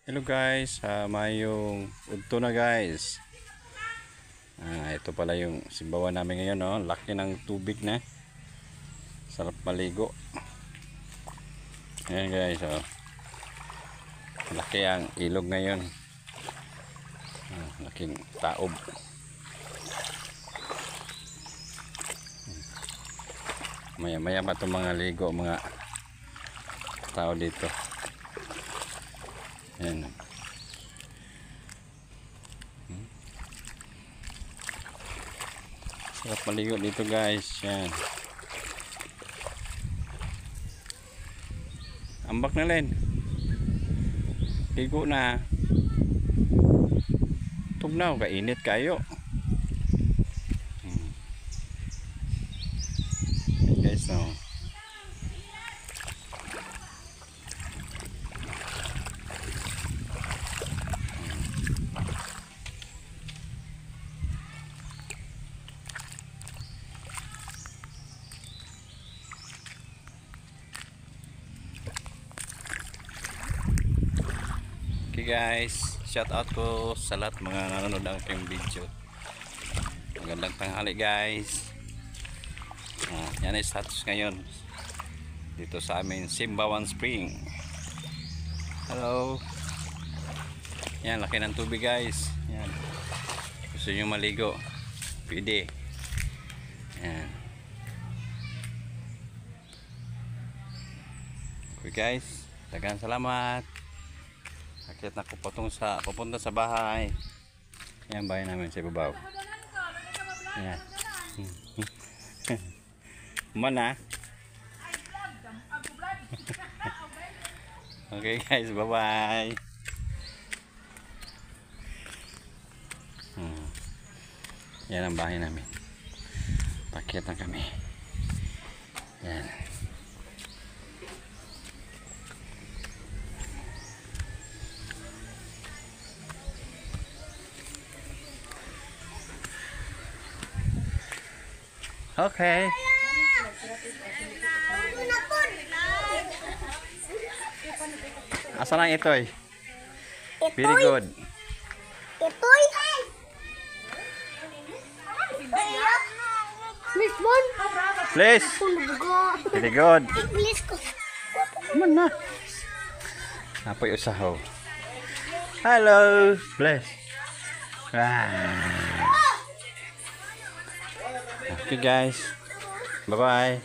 Hello guys, mayong udto na guys. Ito pala yung simbawan namin ngayon, no? Laki ng tubig na. Sarap maligo. Ayan guys, oh. Laki ang ilog ngayon. Laking taob. Maya-maya pa itong mga ligo, mga tao dito. Ayan. Sarap maligo dito guys. Yan. Ambak na rin. Ligo na. Tugnaw, kainit kayo. Guys, no. Okay guys, shout out ko sa lahat mga nanonood ng aking video. Magandang tanghali guys. Yan ay status ngayon dito sa amin Simbawan Spring. Hello. Yan, laki ng tubig guys. Yan. Gusto nyo maligo, pwede. Yan. Okay guys, daghang salamat. Akit na ko papunta sa bahay. Yan, bahay namin sa ibabaw. Yan. Mana? Okay guys, bye bye. Yan ang bahay namin. Pakit na kami. Yan. Okay. Asa lang itoy? Very good. Itoy. Miss Bon. Please. Very good. English ko. Man na. Apoy usahaw. Hello. Bless. Okay guys. Bye bye.